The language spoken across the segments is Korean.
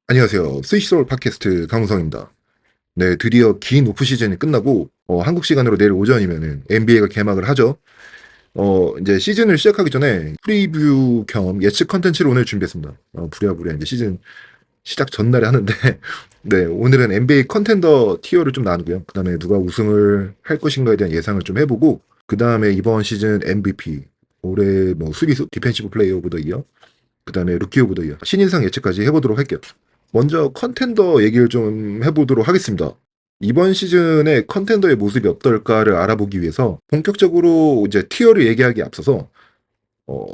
안녕하세요. 스위스롤 팟캐스트 강우성입니다. 네, 드디어 긴 오프 시즌이 끝나고 한국 시간으로 내일 오전이면은 NBA가 개막을 하죠. 이제 시즌을 시작하기 전에 프리뷰 겸 예측 컨텐츠를 오늘 준비했습니다. 부랴부랴 이제 시즌 시작 전날에 하는데 네, 오늘은 NBA 컨텐더 티어를 좀 나누고요. 그다음에 누가 우승을 할 것인가에 대한 예상을 좀 해보고 그다음에 이번 시즌 MVP 올해 뭐 수비수 디펜시브 플레이어 오브 더 이어 그다음에 루키 오브 더 이어 신인상 예측까지 해보도록 할게요. 먼저 컨텐더 얘기를 좀 해보도록 하겠습니다. 이번 시즌에 컨텐더의 모습이 어떨까를 알아보기 위해서 본격적으로 이제 티어를 얘기하기에 앞서서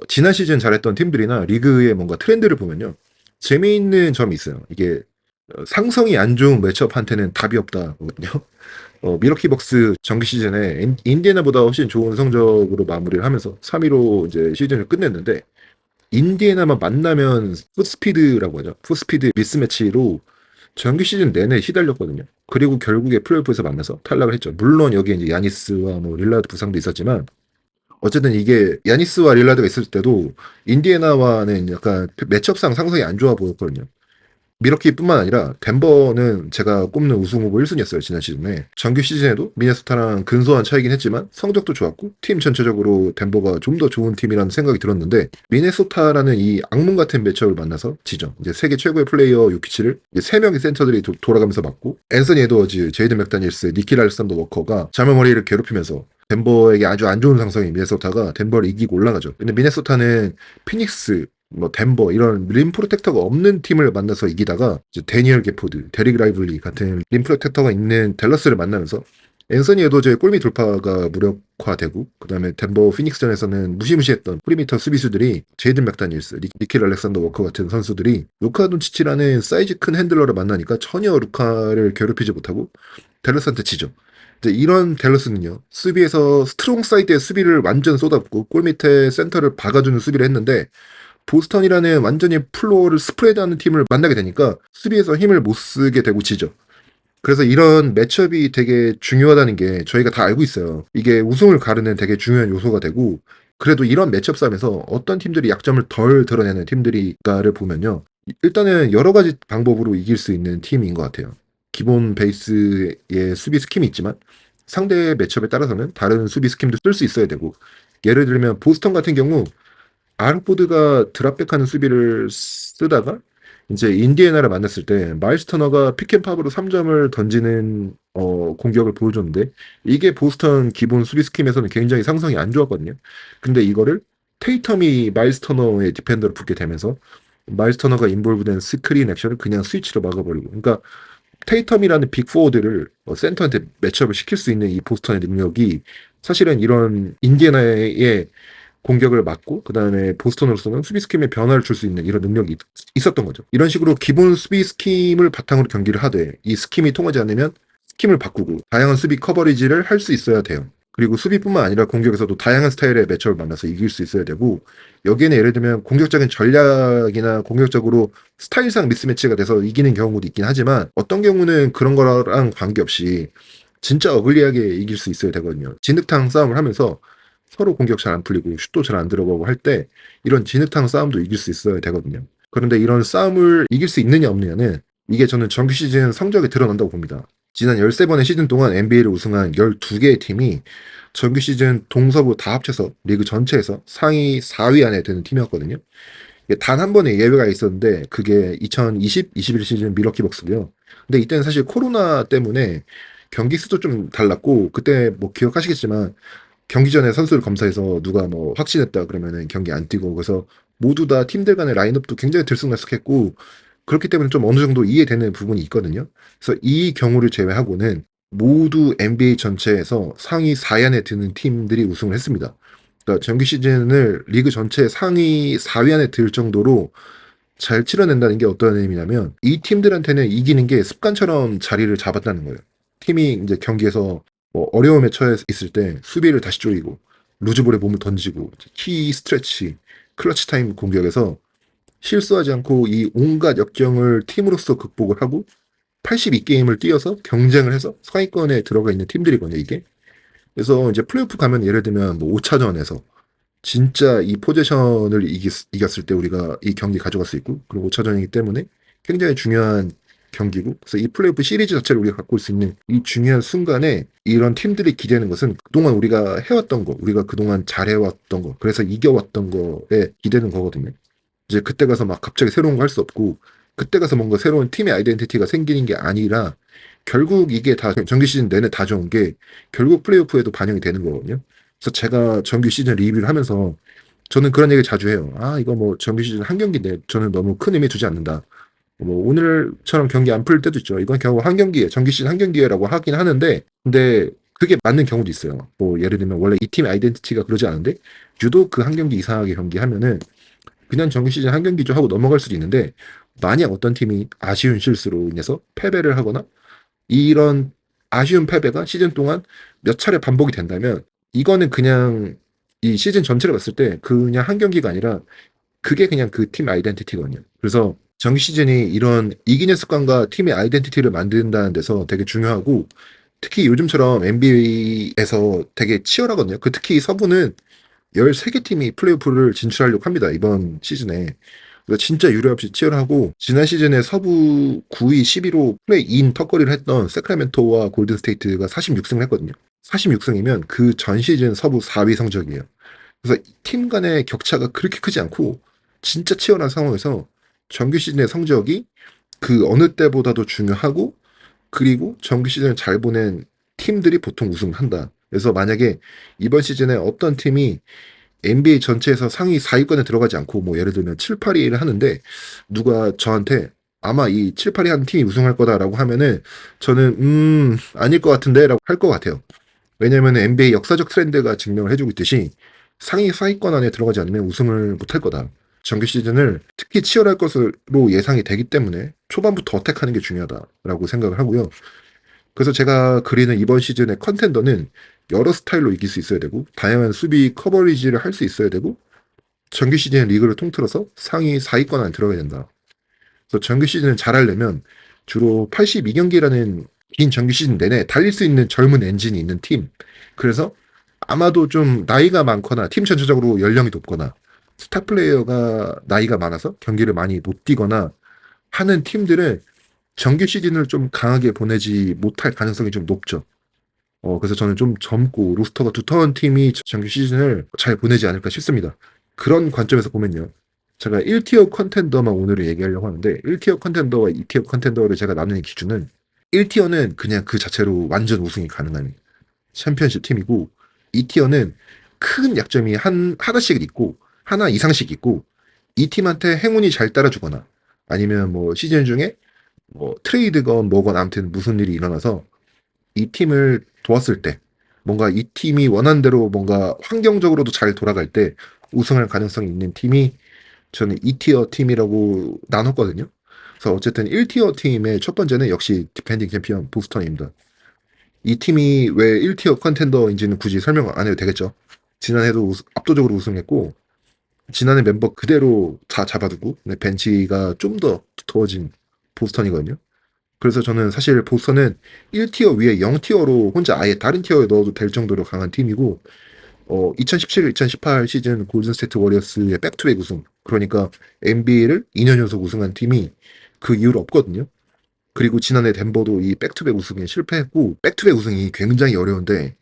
지난 시즌 잘했던 팀들이나 리그의 뭔가 트렌드를 보면요. 재미있는 점이 있어요. 이게 상성이 안 좋은 매치업한테는 답이 없다거든요. 미러키 벅스 정규 시즌에 인디애나보다 훨씬 좋은 성적으로 마무리를 하면서 3위로 이제 시즌을 끝냈는데 인디애나만 만나면 풋스피드라고 하죠. 풋스피드 미스매치로 정규 시즌 내내 시달렸거든요. 그리고 결국에 플레이오프에서 만나서 탈락을 했죠. 물론 여기에 이제 야니스와 뭐 릴라드 부상도 있었지만 어쨌든 이게 야니스와 릴라드가 있을 때도 인디애나와는 약간 매첩상 상성이 안 좋아 보였거든요. 미러키뿐만 아니라 덴버는 제가 꼽는 우승 후보 1순위였어요. 지난 시즌에. 정규 시즌에도 미네소타랑 근소한 차이긴 했지만 성적도 좋았고 팀 전체적으로 덴버가 좀 더 좋은 팀이라는 생각이 들었는데 미네소타라는 이 악몽 같은 매치업을 만나서 지죠. 이제 세계 최고의 플레이어 요키치를 이제 세 명의 센터들이 돌아가면서 맞고 앤서니 에드워즈, 제이든 맥다니엘스, 니키 알렉산더 워커가 자mal 머리를 괴롭히면서 덴버에게 아주 안 좋은 상성인 미네소타가 덴버를 이기고 올라가죠. 근데 미네소타는 피닉스 뭐 덴버 이런 림 프로텍터가 없는 팀을 만나서 이기다가 이제 데니얼 게포드, 데릭 라이블리 같은 림 프로텍터가 있는 댈러스를 만나면서 앤서니 에도저의 골밑 돌파가 무력화되고 그다음에 덴버 피닉스전에서는 무시무시했던 프리미터 수비수들이 제이든 맥다니엘스, 니킬 알렉산더 워커 같은 선수들이 루카 돈치치라는 사이즈 큰 핸들러를 만나니까 전혀 루카를 괴롭히지 못하고 댈러스한테 지죠. 이제 이런 댈러스는요 수비에서 스트롱 사이드의 수비를 완전 쏟았고 골 밑에 센터를 박아주는 수비를 했는데 보스턴이라는 완전히 플로어를 스프레드하는 팀을 만나게 되니까 수비에서 힘을 못 쓰게 되고 지죠. 그래서 이런 매치업이 되게 중요하다는 게 저희가 다 알고 있어요. 이게 우승을 가르는 되게 중요한 요소가 되고 그래도 이런 매치업 싸움에서 어떤 팀들이 약점을 덜 드러내는 팀들이가를 보면요. 일단은 여러 가지 방법으로 이길 수 있는 팀인 것 같아요. 기본 베이스의 수비 스킴이 있지만 상대의 매치업에 따라서는 다른 수비 스킴도 쓸 수 있어야 되고 예를 들면 보스턴 같은 경우 아르포드가 드랍백하는 수비를 쓰다가 이제 인디애나를 만났을 때 마일스 터너가 픽앤팝으로 3점을 던지는 공격을 보여줬는데 이게 보스턴 기본 수비 스킴에서는 굉장히 상성이 안 좋았거든요. 근데 이거를 테이텀이 마일스 터너의 디펜더로 붙게 되면서 마일스 터너가 인볼브된 스크린 액션을 그냥 스위치로 막아버리고 그러니까 테이텀이라는 빅포워드를 센터한테 매치업을 시킬 수 있는 이 보스턴의 능력이 사실은 이런 인디애나의 공격을 막고 그다음에 보스턴으로서는 수비 스킴에 변화를 줄 수 있는 이런 능력이 있었던 거죠. 이런 식으로 기본 수비 스킴을 바탕으로 경기를 하되 이 스킴이 통하지 않으면 스킴을 바꾸고 다양한 수비 커버리지를 할 수 있어야 돼요. 그리고 수비뿐만 아니라 공격에서도 다양한 스타일의 매치업을 만나서 이길 수 있어야 되고 여기에는 예를 들면 공격적인 전략이나 공격적으로 스타일상 미스매치가 돼서 이기는 경우도 있긴 하지만 어떤 경우는 그런 거랑 관계없이 진짜 어글리하게 이길 수 있어야 되거든요. 진흙탕 싸움을 하면서 서로 공격 잘 안 풀리고 슛도 잘 안 들어가고 할 때 이런 진흙탕 싸움도 이길 수 있어야 되거든요. 그런데 이런 싸움을 이길 수 있느냐 없느냐는 이게 저는 정규 시즌 성적에 드러난다고 봅니다. 지난 13번의 시즌 동안 NBA를 우승한 12개의 팀이 정규 시즌 동서부 다 합쳐서 리그 전체에서 상위 4위 안에 드는 팀이었거든요. 단 한 번의 예외가 있었는데 그게 2020-21 시즌 밀워키 벅스고요. 근데 이때는 사실 코로나 때문에 경기 수도 좀 달랐고 그때 뭐 기억하시겠지만 경기 전에 선수를 검사해서 누가 뭐 확진했다 그러면은 경기 안 뛰고 그래서 모두 다 팀들 간의 라인업도 굉장히 들쑥날쑥했고 그렇기 때문에 좀 어느 정도 이해되는 부분이 있거든요. 그래서 이 경우를 제외하고는 모두 NBA 전체에서 상위 4위 안에 드는 팀들이 우승을 했습니다. 그러니까 정규 시즌을 리그 전체 상위 4위 안에 들 정도로 잘 치러낸다는 게 어떤 의미냐면 이 팀들한테는 이기는 게 습관처럼 자리를 잡았다는 거예요. 팀이 이제 경기에서 뭐 어려움에 처해 있을 때 수비를 다시 조이고 루즈볼에 몸을 던지고 키 스트레치, 클러치 타임 공격에서 실수하지 않고 이 온갖 역경을 팀으로서 극복을 하고 82게임을 뛰어서 경쟁을 해서 상위권에 들어가 있는 팀들이거든요, 이게. 그래서 이제 플레이오프 가면 예를 들면 뭐 5차전에서 진짜 이 포지션을 이겼을 때 우리가 이 경기 가져갈 수 있고 그리고 5차전이기 때문에 굉장히 중요한 경기고, 그래서 이 플레이오프 시리즈 자체를 우리가 갖고 올 수 있는 이 중요한 순간에 이런 팀들이 기대는 것은 그동안 우리가 해왔던 거, 우리가 그동안 잘해왔던 거, 그래서 이겨왔던 거에 기대는 거거든요. 이제 그때 가서 막 갑자기 새로운 거 할 수 없고, 그때 가서 뭔가 새로운 팀의 아이덴티티가 생기는 게 아니라, 결국 이게 다 정규 시즌 내내 다 좋은 게 결국 플레이오프에도 반영이 되는 거거든요. 그래서 제가 정규 시즌 리뷰를 하면서 저는 그런 얘기 자주 해요. 아, 이거 뭐 정규 시즌 한 경기인데 저는 너무 큰 의미 두지 않는다. 뭐 오늘처럼 경기 안 풀 때도 있죠. 이건 겨우 한 경기에 정규 시즌 한 경기에라고 하긴 하는데, 근데 그게 맞는 경우도 있어요. 뭐 예를 들면 원래 이 팀의 아이덴티티가 그러지 않은데 유독 그 한 경기 이상하게 경기하면은 그냥 정규 시즌 한 경기죠 하고 넘어갈 수도 있는데, 만약 어떤 팀이 아쉬운 실수로 인해서 패배를 하거나 이런 아쉬운 패배가 시즌 동안 몇 차례 반복이 된다면, 이거는 그냥 이 시즌 전체를 봤을 때 그냥 한 경기가 아니라 그게 그냥 그 팀 아이덴티티거든요. 그래서 정규 시즌이 이런 이기는 습관과 팀의 아이덴티티를 만든다는 데서 되게 중요하고, 특히 요즘처럼 NBA에서 되게 치열하거든요. 그 특히 서부는 13개 팀이 플레이오프를 진출하려고 합니다. 이번 시즌에. 그래서 진짜 유례 없이 치열하고, 지난 시즌에 서부 9위, 11호 플레이인 턱걸이를 했던 세크라멘토와 골든스테이트가 46승을 했거든요. 46승이면 그 전 시즌 서부 4위 성적이에요. 그래서 팀 간의 격차가 그렇게 크지 않고 진짜 치열한 상황에서 정규 시즌의 성적이 그 어느 때보다도 중요하고, 그리고 정규 시즌을 잘 보낸 팀들이 보통 우승한다. 그래서 만약에 이번 시즌에 어떤 팀이 NBA 전체에서 상위 4위권에 들어가지 않고 뭐 예를 들면 7, 8위를 하는데, 누가 저한테 아마 이 7, 8위 하는 팀이 우승할 거다라고 하면은 저는 아닐 것 같은데 라고 할 것 같아요. 왜냐면 NBA 역사적 트렌드가 증명을 해주고 있듯이 상위 4위권 안에 들어가지 않으면 우승을 못할 거다. 정규 시즌을 특히 치열할 것으로 예상이 되기 때문에 초반부터 어택하는 게 중요하다라고 생각을 하고요. 그래서 제가 그리는 이번 시즌의 컨텐더는 여러 스타일로 이길 수 있어야 되고, 다양한 수비 커버리지를 할 수 있어야 되고, 정규 시즌 리그를 통틀어서 상위 4위권 안에 들어가야 된다. 그래서 정규 시즌을 잘하려면 주로 82경기라는 긴 정규 시즌 내내 달릴 수 있는 젊은 엔진이 있는 팀. 그래서 아마도 좀 나이가 많거나 팀 전체적으로 연령이 높거나 스타 플레이어가 나이가 많아서 경기를 많이 못 뛰거나 하는 팀들은 정규 시즌을 좀 강하게 보내지 못할 가능성이 좀 높죠. 그래서 저는 좀 젊고 로스터가 두터운 팀이 정규 시즌을 잘 보내지 않을까 싶습니다. 그런 관점에서 보면요. 제가 1티어 컨텐더만 오늘 얘기하려고 하는데, 1티어 컨텐더와 2티어 컨텐더를 제가 나누는 기준은, 1티어는 그냥 그 자체로 완전 우승이 가능한 챔피언십 팀이고, 2티어는 큰 약점이 하나씩 있고, 하나 이상씩 있고, 이 팀한테 행운이 잘 따라주거나, 아니면 뭐 시즌 중에 뭐 트레이드건 뭐건 아무튼 무슨 일이 일어나서 이 팀을 도왔을 때, 뭔가 이 팀이 원한 대로 뭔가 환경적으로도 잘 돌아갈 때 우승할 가능성이 있는 팀이 저는 2티어 팀이라고 나눴거든요. 그래서 어쨌든 1티어 팀의 첫 번째는 역시 디펜딩 챔피언 보스턴입니다. 이 팀이 왜 1티어 컨텐더인지는 굳이 설명 안 해도 되겠죠. 지난해도 압도적으로 우승했고, 지난해 멤버 그대로 다 잡아두고, 벤치가 좀 더 두터워진 보스턴이거든요. 그래서 저는 사실 보스턴은 1티어 위에 0티어로 혼자 아예 다른 티어에 넣어도 될 정도로 강한 팀이고, 2017-2018 시즌 골든스테이트 워리어스의 백투백 우승, 그러니까 NBA를 2년 연속 우승한 팀이 그 이후로 없거든요. 그리고 지난해 덴버도 이 백투백 우승에 실패했고, 백투백 우승이 굉장히 어려운데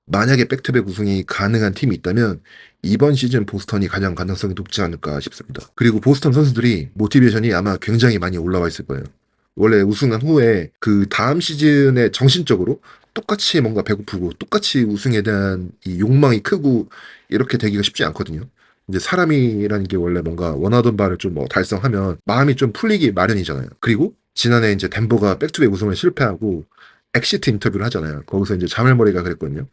만약에 백투백 우승이 가능한 팀이 있다면 이번 시즌 보스턴이 가장 가능성이 높지 않을까 싶습니다. 그리고 보스턴 선수들이 모티베이션이 아마 굉장히 많이 올라와 있을 거예요. 원래 우승한 후에 그 다음 시즌에 정신적으로 똑같이 뭔가 배고프고 똑같이 우승에 대한 이 욕망이 크고 이렇게 되기가 쉽지 않거든요. 이제 사람이라는 게 원래 뭔가 원하던 바를 좀 뭐 달성하면 마음이 좀 풀리기 마련이잖아요. 그리고 지난해 이제 덴버가 백투백 우승을 실패하고 엑시트 인터뷰를 하잖아요. 거기서 이제 자멜머리가 그랬거든요.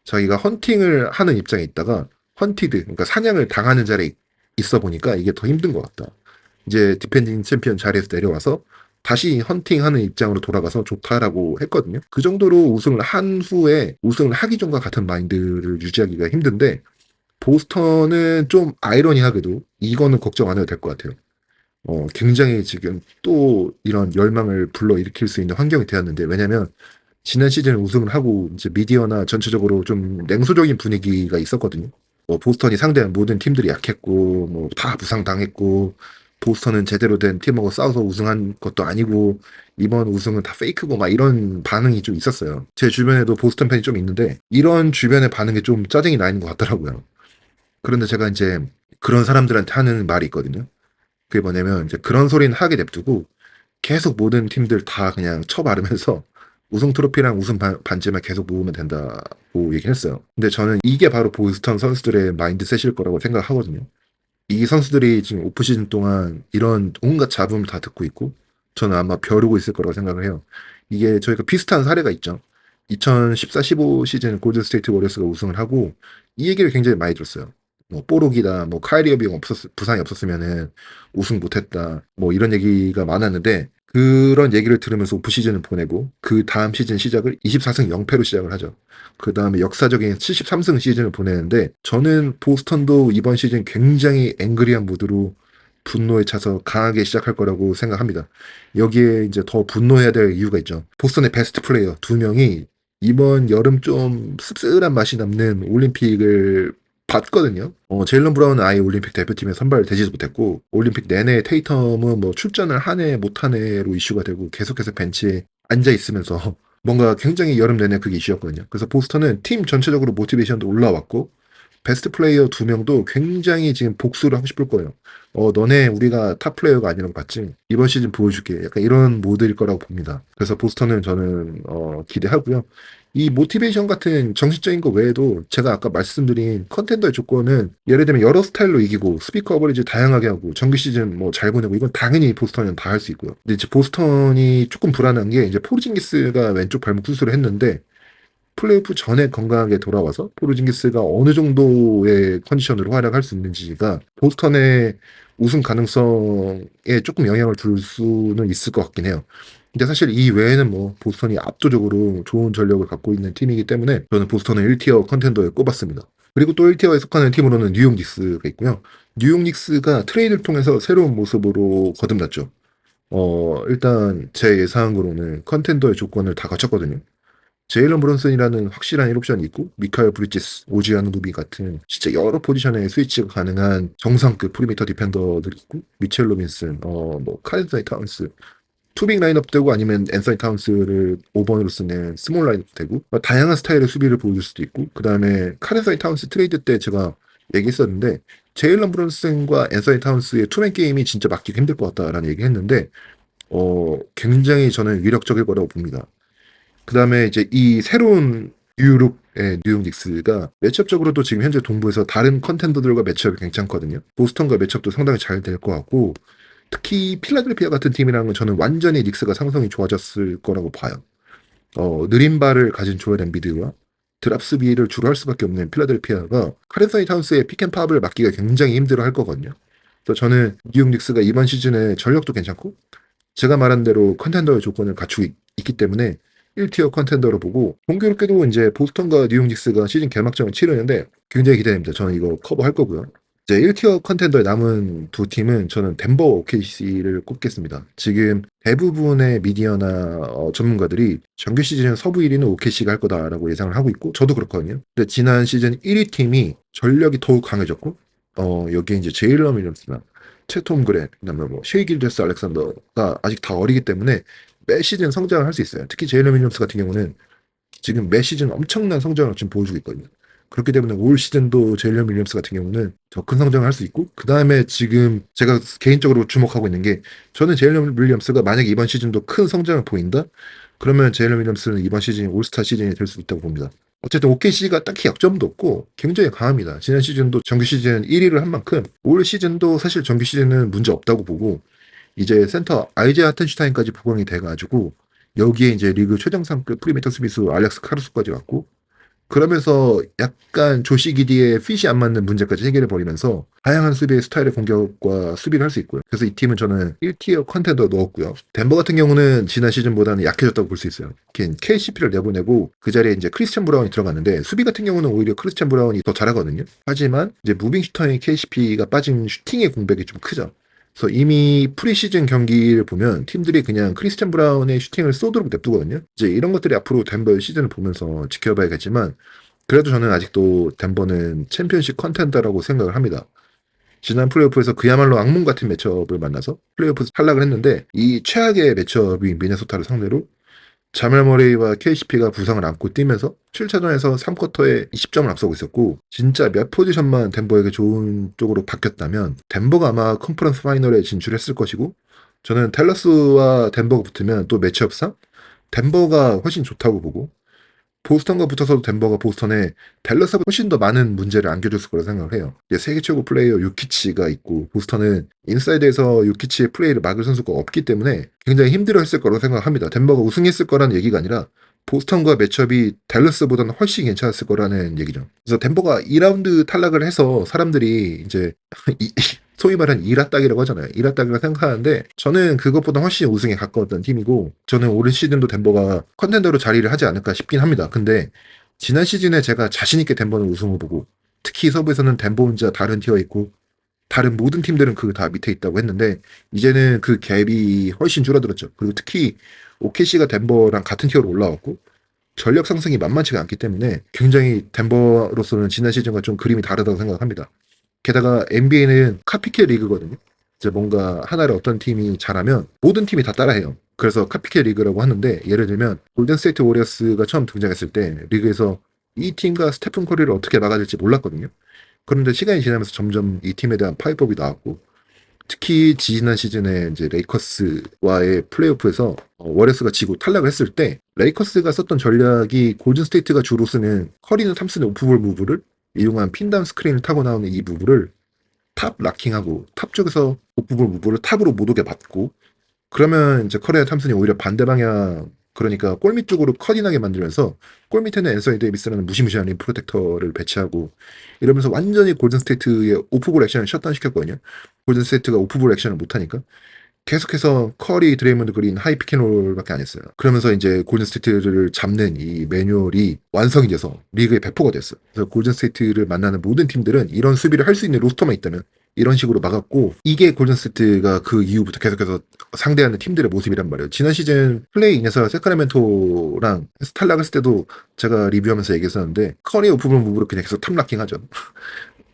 자기가 헌팅을 하는 입장에 있다가 헌티드, 그러니까 사냥을 당하는 자리에 있어 보니까 이게 더 힘든 것 같다. 이제 디펜딩 챔피언 자리에서 내려와서 다시 헌팅하는 입장으로 돌아가서 좋다라고 했거든요. 그 정도로 우승을 한 후에 우승을 하기 전과 같은 마인드를 유지하기가 힘든데, 보스턴은 좀 아이러니하게도 이거는 걱정 안 해도 될 것 같아요. 굉장히 지금 또 이런 열망을 불러일으킬 수 있는 환경이 되었는데, 왜냐면 지난 시즌 우승을 하고 이제 미디어나 전체적으로 좀 냉소적인 분위기가 있었거든요. 보스턴이 상대한 모든 팀들이 약했고 뭐 다 부상당했고 보스턴은 제대로 된 팀하고 싸워서 우승한 것도 아니고 이번 우승은 다 페이크고 막 이런 반응이 좀 있었어요. 제 주변에도 보스턴 팬이 좀 있는데 이런 주변의 반응이 좀 짜증이 나 있는 것 같더라고요. 그런데 제가 이제 그런 사람들한테 하는 말이 있거든요. 그게 뭐냐면 이제 그런 소리는 하게 냅두고 계속 모든 팀들 다 그냥 쳐바르면서 우승 트로피랑 우승 반지만 계속 모으면 된다고 얘기했어요. 근데 저는 이게 바로 보스턴 선수들의 마인드셋일 거라고 생각하거든요. 이 선수들이 지금 오프시즌 동안 이런 온갖 잡음 다 듣고 있고 저는 아마 벼르고 있을 거라고 생각을 해요. 이게 저희가 비슷한 사례가 있죠. 2014-15 시즌 골든스테이트 워리어스가 우승을 하고 이 얘기를 굉장히 많이 들었어요. 뭐 뽀록이다, 뭐 카이리 어빙 부상이 없었으면은 우승 못했다, 뭐 이런 얘기가 많았는데 그런 얘기를 들으면서 오프 시즌을 보내고 그 다음 시즌 시작을 24승 0패로 시작을 하죠. 그 다음에 역사적인 73승 시즌을 보내는데 저는 보스턴도 이번 시즌 굉장히 앵그리한 무드로 분노에 차서 강하게 시작할 거라고 생각합니다. 여기에 이제 더 분노해야 될 이유가 있죠. 보스턴의 베스트 플레이어 두 명이 이번 여름 좀 씁쓸한 맛이 남는 올림픽을 봤거든요. 제일런 브라운은 아예 올림픽 대표팀에 선발되지도 못했고 올림픽 내내 테이텀은 뭐 출전을 하네 못하네로 이슈가 되고 계속해서 벤치에 앉아 있으면서 뭔가 굉장히 여름 내내 그게 이슈였거든요. 그래서 보스턴은 팀 전체적으로 모티베이션도 올라왔고 베스트 플레이어 두 명도 굉장히 지금 복수를 하고 싶을 거예요. 너네 우리가 탑 플레이어가 아니라고 봤지? 이번 시즌 보여줄게. 약간 이런 모드일 거라고 봅니다. 그래서 보스턴은 저는 기대하고요. 이 모티베이션 같은 정신적인 거 외에도 제가 아까 말씀드린 컨텐더의 조건은 예를 들면 여러 스타일로 이기고 스피커 어버리지 다양하게 하고 정규 시즌 뭐 잘 보내고 이건 당연히 보스턴은 다 할 수 있고요. 근데 이제 보스턴이 조금 불안한 게 이제 포르징기스가 왼쪽 발목 수술을 했는데 플레이오프 전에 건강하게 돌아와서 포르징기스가 어느 정도의 컨디션으로 활약할 수 있는지가 보스턴의 우승 가능성에 조금 영향을 줄 수는 있을 것 같긴 해요. 근데 사실 이 외에는 뭐 보스턴이 압도적으로 좋은 전력을 갖고 있는 팀이기 때문에 저는 보스턴을 1티어 컨텐더에 꼽았습니다. 그리고 또 1티어에 속하는 팀으로는 뉴욕 닉스가 있고요. 뉴욕 닉스가 트레이드를 통해서 새로운 모습으로 거듭났죠. 일단 제 예상으로는 컨텐더의 조건을 다 갖췄거든요. 제일런 브론슨이라는 확실한 1옵션이 있고 미카엘 브리지스, 오지아누 누비 같은 진짜 여러 포지션에 스위치가 가능한 정상급 프리미터 디펜더들이 있고 미첼 로빈슨, 뭐 카렌사이 타운스 투빅 라인업 되고 아니면 앤서니 타운스를 5번으로 쓰는 스몰 라인업 되고 다양한 스타일의 수비를 보여줄 수도 있고 그 다음에 카렌사이 타운스 트레이드 때 제가 얘기했었는데 제일런 브론슨과 앤서니 타운스의 투맨 게임이 진짜 막기가 힘들 것 같다라는 얘기 했는데 굉장히 저는 위력적일 거라고 봅니다. 그 다음에 이제 이 새로운 뉴욕의 뉴욕 닉스가 매치업적으로도 지금 현재 동부에서 다른 컨텐더들과 매치업이 괜찮거든요. 보스턴과 매치업도 상당히 잘 될 것 같고 특히 필라델피아 같은 팀이랑은 저는 완전히 닉스가 상성이 좋아졌을 거라고 봐요. 느린 발을 가진 조엘 엠비드와 드랍 수비를 주로 할 수밖에 없는 필라델피아가 카렌사이 타운스의 픽앤팝을 막기가 굉장히 힘들어 할 거거든요. 그래서 저는 뉴욕 닉스가 이번 시즌에 전력도 괜찮고 제가 말한 대로 컨텐더의 조건을 갖추고 있기 때문에 1티어 컨텐더로 보고 공교롭게도 이제 보스턴과 뉴욕 닉스가 시즌 개막전을 치르는데 굉장히 기대됩니다. 저는 이거 커버할 거고요. 이제 1티어 컨텐더에 남은 두 팀은 저는 덴버 OKC를 꼽겠습니다. 지금 대부분의 미디어나 전문가들이 정규 시즌 서부 1위는 OKC가 할 거다라고 예상을 하고 있고 저도 그렇거든요. 근데 지난 시즌 1위 팀이 전력이 더욱 강해졌고 여기에 이제 제일런 윌리엄스나 채톰 그랜, 그다음에 뭐 셰이 길데스 알렉산더가 아직 다 어리기 때문에 매 시즌 성장을 할 수 있어요. 특히 제일런 윌리엄스 같은 경우는 지금 매 시즌 엄청난 성장을 지금 보여주고 있거든요. 그렇기 때문에 올 시즌도 제일런 윌리엄스 같은 경우는 더 큰 성장을 할 수 있고 그 다음에 지금 제가 개인적으로 주목하고 있는 게 저는 제일런 윌리엄스가 만약에 이번 시즌도 큰 성장을 보인다? 그러면 제일런 윌리엄스는 이번 시즌이 올스타 시즌이 될 수 있다고 봅니다. 어쨌든 OKC가 딱히 약점도 없고 굉장히 강합니다. 지난 시즌도 정규 시즌 1위를 한 만큼 올 시즌도 사실 정규 시즌은 문제 없다고 보고 이제 센터 아이제 하텐슈타인까지 부각이 돼가지고 여기에 이제 리그 최정상급 프리메터 수비수 알렉스 카루소까지 왔고 그러면서 약간 조시 기디의 핏이 안 맞는 문제까지 해결해 버리면서 다양한 수비의 스타일의 공격과 수비를 할 수 있고요. 그래서 이 팀은 저는 1티어 컨텐더 넣었고요. 덴버 같은 경우는 지난 시즌보다는 약해졌다고 볼 수 있어요. KCP를 내보내고 그 자리에 이제 크리스찬 브라운이 들어갔는데 수비 같은 경우는 오히려 크리스찬 브라운이 더 잘하거든요. 하지만 이제 무빙 슈터인 KCP가 빠진 슈팅의 공백이 좀 크죠. 그래서 이미 프리시즌 경기를 보면 팀들이 그냥 크리스찬 브라운의 슈팅을 쏘도록 냅두거든요. 이제 이런 것들이 앞으로 덴버의 시즌을 보면서 지켜봐야겠지만 그래도 저는 아직도 덴버는 챔피언십 컨텐더라고 생각을 합니다. 지난 플레이오프에서 그야말로 악몽 같은 매치업을 만나서 플레이오프에서 탈락을 했는데 이 최악의 매치업이 미네소타를 상대로 자멜 머레이와 KCP가 부상을 안고 뛰면서 7차전에서 3쿼터에 20점을 앞서고 있었고 진짜 몇 포지션만 덴버에게 좋은 쪽으로 바뀌었다면 덴버가 아마 컨퍼런스 파이널에 진출했을 것이고 저는 댈러스와 덴버가 붙으면 또 매치업상 덴버가 훨씬 좋다고 보고 보스턴과 붙어서도 덴버가 보스턴에 댈러스가 훨씬 더 많은 문제를 안겨줬을 거라 생각을 해요. 이제 세계 최고 플레이어 유키치가 있고 보스턴은 인사이드에서 유키치의 플레이를 막을 선수가 없기 때문에 굉장히 힘들어했을 거라고 생각합니다. 덴버가 우승했을 거라는 얘기가 아니라 보스턴과 매첩이 댈러스보다는 훨씬 괜찮았을 거라는 얘기죠. 그래서 덴버가 2라운드 탈락을 해서 사람들이 이제 소위 말하는 이라딱이라고 하잖아요. 이라딱이라고 생각하는데 저는 그것보다 훨씬 우승에 가까웠던 팀이고 저는 올 시즌도 덴버가 컨텐더로 자리를 하지 않을까 싶긴 합니다. 근데 지난 시즌에 제가 자신있게 덴버는 우승을 보고 특히 서부에서는 덴버 혼자 다른 티어에 있고 다른 모든 팀들은 그 다 밑에 있다고 했는데 이제는 그 갭이 훨씬 줄어들었죠. 그리고 특히 OKC가 덴버랑 같은 티어로 올라왔고 전력 상승이 만만치가 않기 때문에 굉장히 덴버로서는 지난 시즌과 좀 그림이 다르다고 생각합니다. 게다가 NBA는 카피캣 리그거든요. 이제 뭔가 하나를 어떤 팀이 잘하면 모든 팀이 다 따라해요. 그래서 카피캣 리그라고 하는데 예를 들면 골든스테이트 워리어스가 처음 등장했을 때 리그에서 이 팀과 스테픈 커리를 어떻게 막아야 될지 몰랐거든요. 그런데 시간이 지나면서 점점 이 팀에 대한 파이법이 나왔고 특히 지난 시즌에 이제 레이커스와의 플레이오프에서 워리어스가 지고 탈락을 했을 때 레이커스가 썼던 전략이 골든스테이트가 주로 쓰는 커리는 탐슨의 오프볼 무브를 이용한 핀다운 스크린을 타고 나오는 이 무브를 탑 락킹하고 탑 쪽에서 오프볼 무브를 탑으로 못 오게 받고 그러면 이제 커리와 탐슨이 오히려 반대 방향 그러니까 골밑 쪽으로 컷인하게 만들면서 골밑에는 앤서니 데이비스라는 무시무시한 림 프로텍터를 배치하고 이러면서 완전히 골든스테이트의 오프볼 액션을 셧다운 시켰거든요. 골든스테이트가 오프볼 액션을 못하니까 계속해서 커리, 드레이먼드 그린, 하이 피켄롤밖에 안 했어요. 그러면서 이제 골든스테이트를 잡는 이 매뉴얼이 완성이 돼서 리그의 배포가 됐어요. 그래서 골든스테이트를 만나는 모든 팀들은 이런 수비를 할 수 있는 로스터만 있다면 이런 식으로 막았고 이게 골든스테이트가 그 이후부터 계속해서 상대하는 팀들의 모습이란 말이에요. 지난 시즌 플레이인에서 세크라멘토랑 탈락을 했을 때도 제가 리뷰하면서 얘기했었는데 커리 오프볼 무브로 그냥 계속 탑락킹하죠.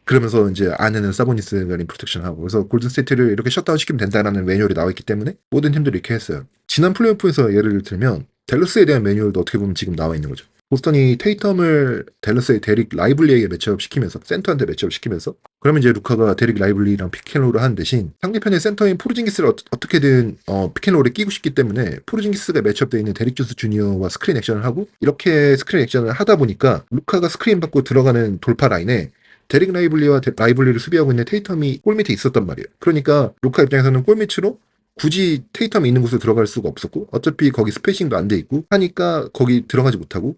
그러면서 이제 안에는 사보니스가 림 프로텍션하고 그래서 골든스테이트를 이렇게 셧다운 시키면 된다라는 매뉴얼이 나와 있기 때문에 모든 팀들이 이렇게 했어요. 지난 플레이오프에서 예를 들면 댈러스에 대한 매뉴얼도 어떻게 보면 지금 나와 있는 거죠. 보스턴이 테이텀을 댈러스의 데릭 라이블리에게 매치업 시키면서 센터한테 매치업 시키면서 그러면 이제 루카가 데릭 라이블리랑 피켄롤을 하는 대신 상대편의 센터인 포르징기스를 어떻게든 피켄롤에 끼고 싶기 때문에 포르징기스가 매치업되어 있는 데릭 존스 주니어와 스크린 액션을 하고 이렇게 스크린 액션을 하다 보니까 루카가 스크린 받고 들어가는 돌파 라인에 데릭 라이블리와 라이블리를 수비하고 있는 테이텀이 골밑에 있었단 말이에요. 그러니까 루카 입장에서는 골밑으로 굳이 테이텀이 있는 곳으로 들어갈 수가 없었고 어차피 거기 스페이싱도 안 돼 있고 하니까 거기 들어가지 못하고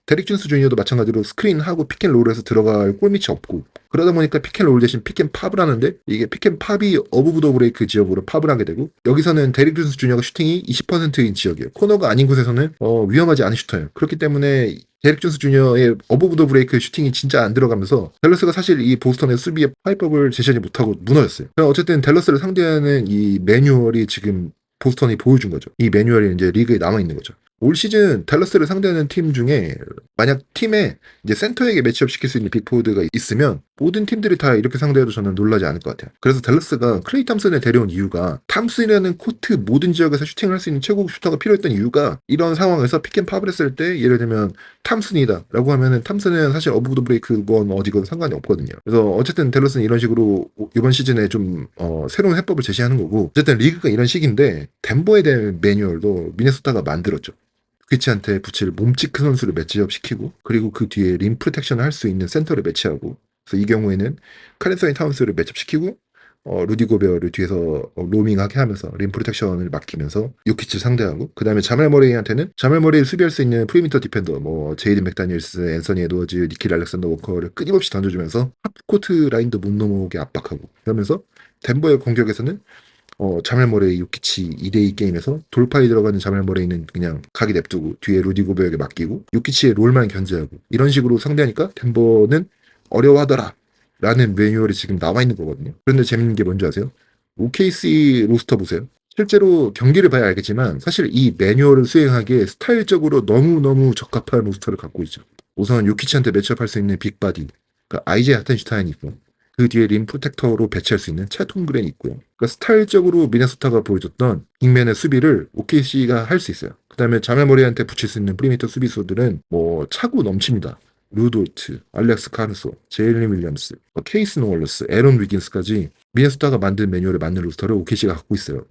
데릭 존스 주니어도 마찬가지로 스크린하고 픽앤롤에서 들어갈 골밑이 없고 그러다 보니까 픽앤롤 대신 픽앤팝을 하는데 이게 픽앤팝이 어부브 더 브레이크 지역으로 팝을 하게 되고 여기서는 데릭 존스 주니어가 슈팅이 20%인 지역이에요. 코너가 아닌 곳에서는 위험하지 않은 슈터예요. 그렇기 때문에 데릭 존스 주니어의 어부브 더 브레이크 슈팅이 진짜 안 들어가면서 댈러스가 사실 이 보스턴의 수비의 파이법을 제시하지 못하고 무너졌어요. 어쨌든 댈러스를 상대하는 이 매뉴얼이 지금 보스턴이 보여준 거죠. 이 매뉴얼이 이제 리그에 남아있는 거죠. 올 시즌 댈러스를 상대하는 팀 중에 만약 팀에 이제 센터에게 매치업 시킬 수 있는 빅포드가 있으면 모든 팀들이 다 이렇게 상대해도 저는 놀라지 않을 것 같아요. 그래서 댈러스가 클레이 탐슨을 데려온 이유가 탐슨이라는 코트 모든 지역에서 슈팅을 할 수 있는 최고 슈터가 필요했던 이유가 이런 상황에서 픽앤팝을 했을 때 예를 들면 탐슨이다 라고 하면은 탐슨은 사실 어부드 브레이크건 어디건 상관이 없거든요. 그래서 어쨌든 댈러스는 이런 식으로 이번 시즌에 좀 새로운 해법을 제시하는 거고 어쨌든 리그가 이런 식인데 덴버에 대한 매뉴얼도 미네소타가 만들었죠. 유키치한테 붙일 몸집 큰 선수를 매치업 시키고 그리고 그 뒤에 림 프로텍션을 할 수 있는 센터를 매치하고 그래서 이 경우에는 카렌서니 타운스를 매치업 시키고 루디 고베어를 뒤에서 로밍하게 하면서 림 프로텍션을 맡기면서 요키치를 상대하고 그 다음에 자멜 머레이한테는 자멜 머레이를 수비할 수 있는 프리미터 디펜더 뭐 제이든 맥다니엘스, 앤서니 에드워즈, 니킬 알렉산더 워커를 끊임없이 던져주면서 하프코트 라인도 못 넘어오게 압박하고 그러면서 덴버의 공격에서는 자멜 머레이 요키치 2대2 게임에서 돌파에 들어가는 자멜 머레이는 그냥 각이 냅두고 뒤에 루디 고베어에게 맡기고 요키치의 롤만 견제하고 이런 식으로 상대하니까 덴버는 어려워하더라 라는 매뉴얼이 지금 나와 있는 거거든요. 그런데 재밌는 게 뭔지 아세요? OKC 로스터 보세요. 실제로 경기를 봐야 알겠지만 사실 이 매뉴얼을 수행하기에 스타일적으로 너무너무 적합한 로스터를 갖고 있죠. 우선 요키치한테 매치업할 수 있는 빅바디 그러니까 IJ 하텐슈타인이 있고 그 뒤에 림 프로텍터로 배치할 수 있는 챗 홈그랜이 있고요. 그러니까 스타일적으로 미네소타가 보여줬던 빅맨의 수비를 OKC가 할 수 있어요. 그 다음에 자멜 머리한테 붙일 수 있는 프리미터 수비수들은 뭐 차고 넘칩니다. 루돌트, 알렉스 카르소, 제일린 윌리엄스, 케이스 노월러스, 에런 위긴스까지 미네소타가 만든 매뉴얼에 맞는 로스터를 OKC가 갖고 있어요.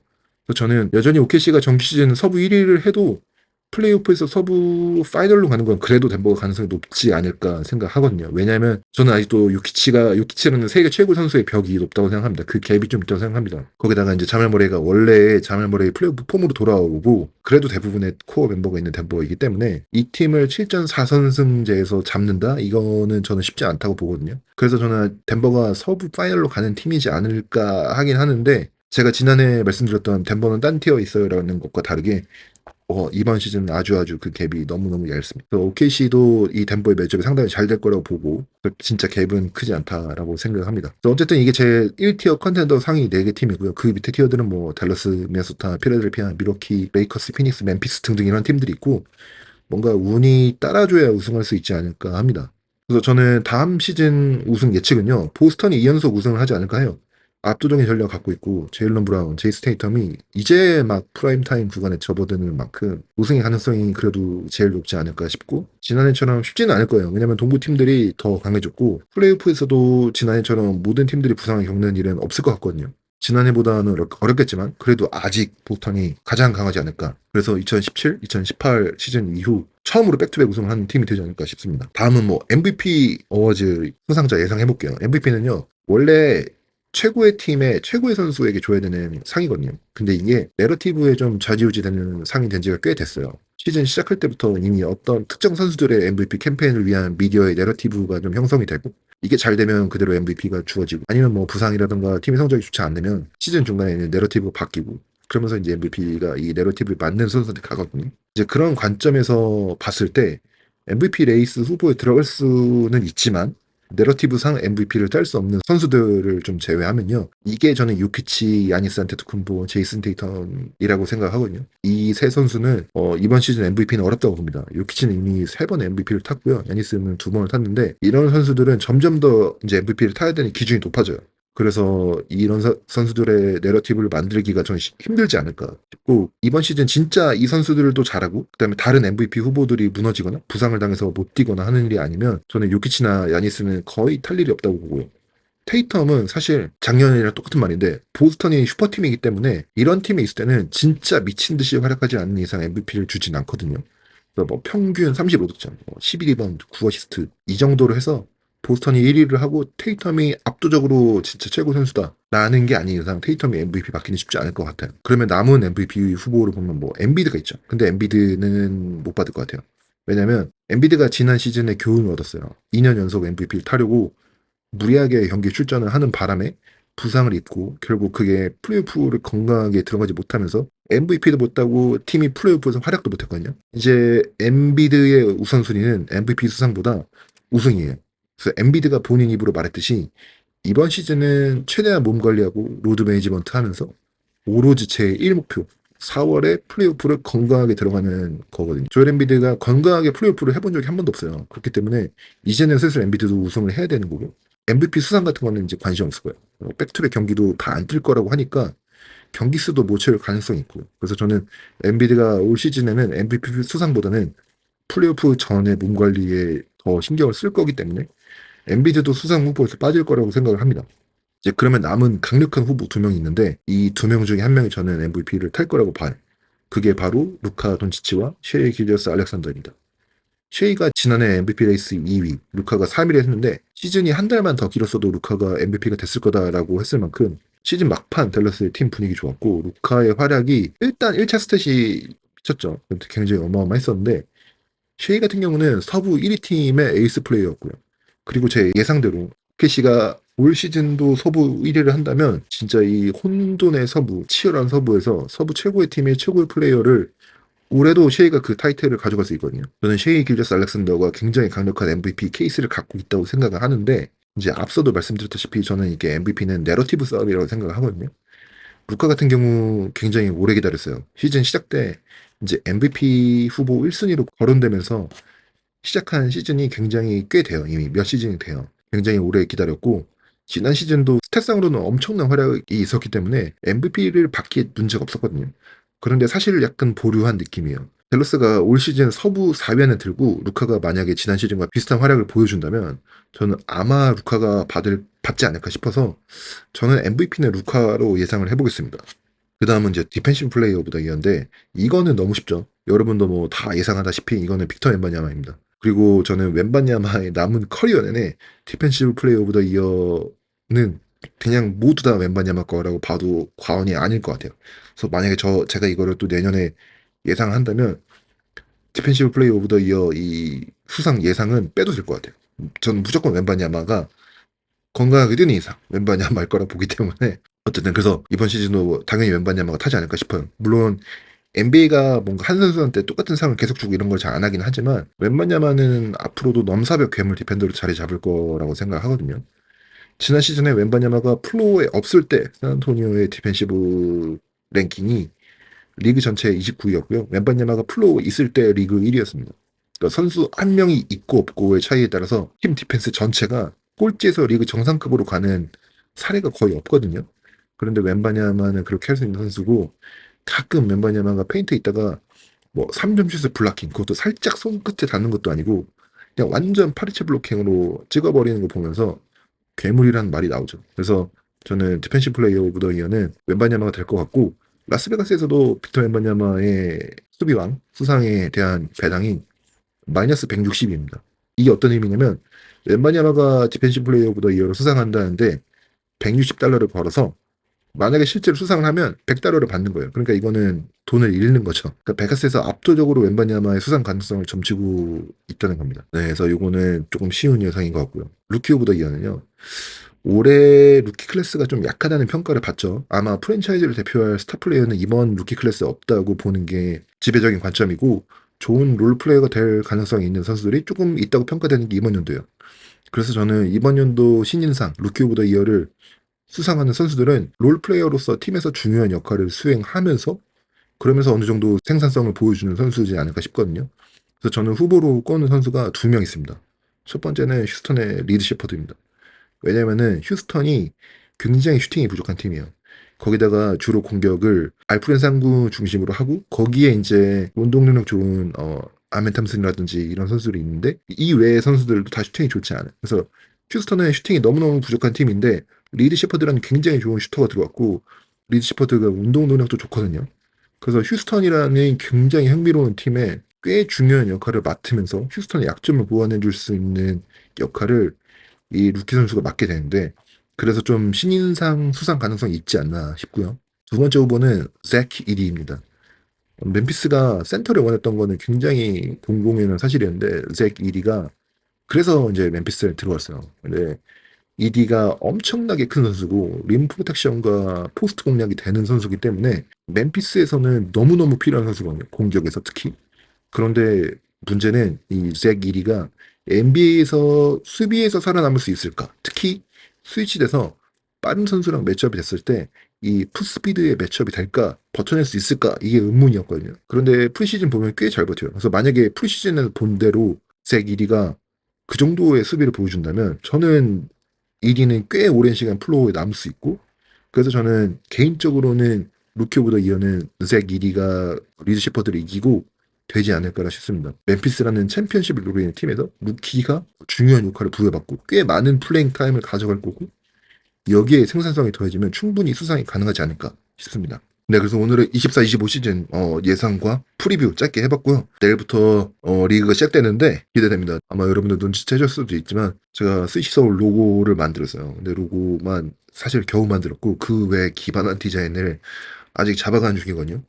그래서 저는 여전히 OKC가 정규 시즌 서부 1위를 해도 플레이오프에서 서부 파이널로 가는 건 그래도 덴버가 가능성이 높지 않을까 생각하거든요. 왜냐하면 저는 아직도 요키치라는 세계 최고 선수의 벽이 높다고 생각합니다. 그 갭이 좀 있다고 생각합니다. 거기다가 이제 자멜 머레이가 원래 자멜 머레이 플레이오프 폼으로 돌아오고 그래도 대부분의 코어 멤버가 있는 덴버이기 때문에 이 팀을 7전 4선승제에서 잡는다? 이거는 저는 쉽지 않다고 보거든요. 그래서 저는 덴버가 서부 파이널로 가는 팀이지 않을까 하긴 하는데 제가 지난해 말씀드렸던 덴버는 딴 티어에 있어요라는 것과 다르게 이번 시즌은 아주 그 갭이 너무너무 얇습니다. OKC도 이 덴버의 매치업이 상당히 잘 될 거라고 보고 진짜 갭은 크지 않다라고 생각합니다. 어쨌든 이게 제 1티어 컨텐더 상위 4개 팀이고요. 그 밑에 티어들은 뭐 댈러스, 미네소타, 필라델피아, 미러키, 레이커스, 피닉스, 멤피스 등등 이런 팀들이 있고 뭔가 운이 따라줘야 우승할 수 있지 않을까 합니다. 그래서 저는 다음 시즌 우승 예측은요. 보스턴이 2연속 우승을 하지 않을까 해요. 압도적인 전력을 갖고 있고 제일런 브라운, 제이스 테이텀이 이제 막 프라임타임 구간에 접어드는 만큼 우승의 가능성이 그래도 제일 높지 않을까 싶고 지난해처럼 쉽지는 않을 거예요. 왜냐면 동부 팀들이 더 강해졌고 플레이오프에서도 지난해처럼 모든 팀들이 부상을 겪는 일은 없을 것 같거든요. 지난해보다는 어렵겠지만 그래도 아직 보스턴이 가장 강하지 않을까. 그래서 2017, 2018 시즌 이후 처음으로 백투백 우승을 한 팀이 되지 않을까 싶습니다. 다음은 뭐 MVP 어워즈 수상자 예상해볼게요. MVP는요 원래 최고의 팀의 최고의 선수에게 줘야 되는 상이거든요. 근데 이게 내러티브에 좀 좌지우지 되는 상이 된 지가 꽤 됐어요. 시즌 시작할 때부터 이미 어떤 특정 선수들의 MVP 캠페인을 위한 미디어의 내러티브가 좀 형성이 되고 이게 잘 되면 그대로 MVP가 주어지고 아니면 뭐 부상이라든가 팀의 성적이 좋지 않으면 시즌 중간에는 내러티브가 바뀌고 그러면서 이제 MVP가 이 내러티브에 맞는 선수한테 가거든요. 이제 그런 관점에서 봤을 때 MVP 레이스 후보에 들어갈 수는 있지만 내러티브상 MVP를 딸 수 없는 선수들을 좀 제외하면요. 이게 저는 유키치, 야니스 안테토쿤보, 제이슨 테이텀이라고 생각하거든요. 이 세 선수는 이번 시즌 MVP는 어렵다고 봅니다. 유키치는 이미 3번 MVP를 탔고요. 야니스는 2번을 탔는데 이런 선수들은 점점 더 이제 MVP를 타야 되는 기준이 높아져요. 그래서 이런 선수들의 내러티브를 만들기가 좀 힘들지 않을까 싶고 이번 시즌 진짜 이 선수들도 잘하고 그다음에 다른 MVP 후보들이 무너지거나 부상을 당해서 못 뛰거나 하는 일이 아니면 저는 요키치나 야니스는 거의 탈 일이 없다고 보고요. 테이텀은 사실 작년이랑 똑같은 말인데 보스턴이 슈퍼팀이기 때문에 이런 팀에 있을 때는 진짜 미친 듯이 활약하지 않는 이상 MVP를 주진 않거든요. 그래서 뭐 평균 35득점, 11리바운드, 9어시스트 이 정도로 해서 보스턴이 1위를 하고 테이텀이 압도적으로 진짜 최고 선수다 라는 게 아닌 이상 테이텀이 MVP 받기는 쉽지 않을 것 같아요. 그러면 남은 MVP 후보를 보면 뭐 엔비드가 있죠. 근데 엔비드는 못 받을 것 같아요. 왜냐면 엔비드가 지난 시즌에 교훈을 얻었어요. 2년 연속 MVP를 타려고 무리하게 경기 출전을 하는 바람에 부상을 입고 결국 그게 플레이오프를 건강하게 들어가지 못하면서 MVP도 못 따고 팀이 플레이오프에서 활약도 못했거든요. 이제 엔비드의 우선순위는 MVP 수상보다 우승이에요. 그래서 엔비드가 본인 입으로 말했듯이 이번 시즌은 최대한 몸 관리하고 로드 매니지먼트 하면서 오로지 제 1목표 4월에 플레이오프를 건강하게 들어가는 거거든요. 조엘 엔비드가 건강하게 플레이오프를 해본 적이 한 번도 없어요. 그렇기 때문에 이제는 슬슬 엔비드도 우승을 해야 되는 거고 MVP 수상 같은 거는 이제 관심 없을 거예요. 백투백 경기도 다 안 뛸 거라고 하니까 경기 수도 못 채울 가능성이 있고 그래서 저는 엔비드가 올 시즌에는 MVP 수상보다는 플레이오프 전에 몸 관리에 더 신경을 쓸 거기 때문에 엔비드도 수상 후보에서 빠질 거라고 생각을 합니다. 이제 그러면 남은 강력한 후보 2명이 있는데 이 2명 중에 한 명이 저는 MVP를 탈 거라고 봐요. 그게 바로 루카 돈치치와 셰이 길리어스 알렉산더입니다. 셰이가 지난해 MVP 레이스 2위, 루카가 3위를 했는데 시즌이 한 달만 더 길었어도 루카가 MVP가 됐을 거다라고 했을 만큼 시즌 막판 댈러스의 팀 분위기 좋았고 루카의 활약이 일단 1차 스탯이 미쳤죠. 굉장히 어마어마했었는데 셰이 같은 경우는 서부 1위 팀의 에이스 플레이어였고요. 그리고 제 예상대로 캐시가 올 시즌도 서부 1위를 한다면 진짜 이 혼돈의 서부, 치열한 서부에서 서부 최고의 팀의 최고의 플레이어를 올해도 셰이가 그 타이틀을 가져갈 수 있거든요. 저는 셰이 길저스 알렉산더가 굉장히 강력한 MVP 케이스를 갖고 있다고 생각을 하는데 이제 앞서도 말씀드렸다시피 저는 이게 MVP는 내러티브 싸움이라고 생각을 하거든요. 루카 같은 경우 굉장히 오래 기다렸어요. 시즌 시작 때 이제 MVP 후보 1순위로 거론되면서 시작한 시즌이 굉장히 꽤 돼요. 이미 몇 시즌이 돼요. 굉장히 오래 기다렸고 지난 시즌도 스탯상으로는 엄청난 활약이 있었기 때문에 MVP를 받기에 문제가 없었거든요. 그런데 사실 약간 보류한 느낌이에요. 댈러스가 올 시즌 서부 4위 안에 들고 루카가 만약에 지난 시즌과 비슷한 활약을 보여준다면 저는 아마 루카가 받지 않을까 싶어서 저는 MVP는 루카로 예상을 해보겠습니다. 그 다음은 이제 디펜시브 플레이어 오브 더 이어인데 이거는 너무 쉽죠. 여러분도 뭐 다 예상하다시피 이거는 빅터 웬바냐마입니다. 그리고 저는 웬바냐마의 남은 커리어 내내 디펜시브 플레이어 오브 더 이어는 그냥 모두 다 웬바냐마 거라고 봐도 과언이 아닐 것 같아요. 그래서 만약에 제가 이거를 또 내년에 예상한다면 디펜시브 플레이어 오브 더 이어 이 수상 예상은 빼도 될 것 같아요. 저는 무조건 웬바냐마가 건강하게 뛰는 이상 웬바냐마일 거라 보기 때문에 어쨌든 그래서 이번 시즌도 당연히 웬바냐마가 타지 않을까 싶어요. 물론 NBA가 뭔가 한 선수한테 똑같은 상을 계속 주고 이런 걸 잘 안 하긴 하지만 웬바냐마는 앞으로도 넘사벽 괴물 디펜더로 자리 잡을 거라고 생각하거든요. 지난 시즌에 웬바냐마가 플로어에 없을 때 샌안토니오의 디펜시브 랭킹이 리그 전체 29위였고요. 웬바냐마가 플로어 있을 때 리그 1위였습니다. 그러니까 선수 한 명이 있고 없고의 차이에 따라서 팀 디펜스 전체가 꼴찌에서 리그 정상급으로 가는 사례가 거의 없거든요. 그런데 웬바냐마는 그렇게 할 수 있는 선수고 가끔 웬바냐마가 페인트에 있다가 뭐 3점 슛을 블락킹 그것도 살짝 손끝에 닿는 것도 아니고 그냥 완전 파리채 블로킹으로 찍어버리는 거 보면서 괴물이라는 말이 나오죠. 그래서 저는 디펜시브 플레이어 오브 더 이어는 웬바냐마가 될 것 같고 라스베가스에서도 빅터 웬바냐마의 수비왕 수상에 대한 배당이 마이너스 160입니다. 이게 어떤 의미냐면 웬바냐마가 디펜시브 플레이어 오브 더 이어로 수상한다는데 160달러를 벌어서 만약에 실제로 수상을 하면 100달러를 받는 거예요. 그러니까 이거는 돈을 잃는 거죠. 그러니까 베가스에서 압도적으로 웬바냐마의 수상 가능성을 점치고 있다는 겁니다. 네, 그래서 이거는 조금 쉬운 예상인 것 같고요. 루키 오브 더 이어는요. 올해 루키 클래스가 좀 약하다는 평가를 받죠. 아마 프랜차이즈를 대표할 스타 플레이어는 이번 루키 클래스에 없다고 보는 게 지배적인 관점이고 좋은 롤 플레이어가 될 가능성이 있는 선수들이 조금 있다고 평가되는 게 이번 연도예요. 그래서 저는 이번 연도 신인상 루키 오브 더 이어를 수상하는 선수들은 롤 플레이어로서 팀에서 중요한 역할을 수행하면서 그러면서 어느 정도 생산성을 보여주는 선수지 않을까 싶거든요. 그래서 저는 후보로 꼽는 선수가 두 명 있습니다. 첫 번째는 휴스턴의 리드 셰퍼드입니다. 왜냐면은 휴스턴이 굉장히 슈팅이 부족한 팀이에요. 거기다가 주로 공격을 알프렌 상구 중심으로 하고 거기에 이제 운동 능력 좋은 아멘 탐슨이라든지 이런 선수들이 있는데 이 외의 선수들도 다 슈팅이 좋지 않아요. 그래서 휴스턴은 슈팅이 너무너무 부족한 팀인데 리드 셰퍼드라는 굉장히 좋은 슈터가 들어왔고 리드 셰퍼드가 운동 능력도 좋거든요. 그래서 휴스턴이라는 굉장히 흥미로운 팀에 꽤 중요한 역할을 맡으면서 휴스턴의 약점을 보완해 줄 수 있는 역할을 이 루키 선수가 맡게 되는데 그래서 좀 신인상 수상 가능성이 있지 않나 싶고요. 두 번째 후보는 잭 이디입니다. 멤피스가 센터를 원했던 거는 굉장히 공공연한 사실이었는데 잭 이디가 그래서 이제 멤피스에 들어왔어요. 근데 이디가 엄청나게 큰 선수고 림 프로텍션과 포스트 공략이 되는 선수기 때문에 멤피스에서는 너무너무 필요한 선수거든요. 공격에서 특히. 그런데 문제는 이 잭 이리가 NBA에서 수비에서 살아남을 수 있을까? 특히 스위치돼서 빠른 선수랑 매치업이 됐을 때 이 풋스피드의 매치업이 될까? 버텨낼 수 있을까? 이게 의문이었거든요. 그런데 프리시즌 보면 꽤 잘 버텨요. 그래서 만약에 프리시즌을 본 대로 잭 이리가 그 정도의 수비를 보여준다면 저는 이리는 꽤 오랜 시간 플로어에 남을 수 있고 그래서 저는 개인적으로는 루키 오브 더 이어는 잭 이리가 리드 셰퍼드를 이기고 되지 않을까라 싶습니다. 멤피스라는 챔피언십을 노리고 있는 팀에서 루키가 중요한 역할을 부여받고 꽤 많은 플레잉 타임을 가져갈 거고 여기에 생산성이 더해지면 충분히 수상이 가능하지 않을까 싶습니다. 네, 그래서 오늘은 24-25 시즌 예상과 프리뷰 짧게 해봤고요. 내일부터 리그가 시작되는데 기대됩니다. 아마 여러분들 눈치채실 수도 있지만 제가 스위치서울 로고를 만들었어요. 근데 로고만 사실 겨우 만들었고 그 외 기반한 디자인을 아직 잡아가는 중이거든요.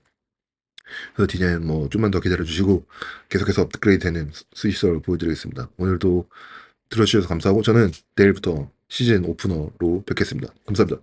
그래서 디자인 뭐 좀만 더 기다려주시고 계속해서 업그레이드되는 스위치서울 보여드리겠습니다. 오늘도 들어주셔서 감사하고 저는 내일부터 시즌 오프너로 뵙겠습니다. 감사합니다.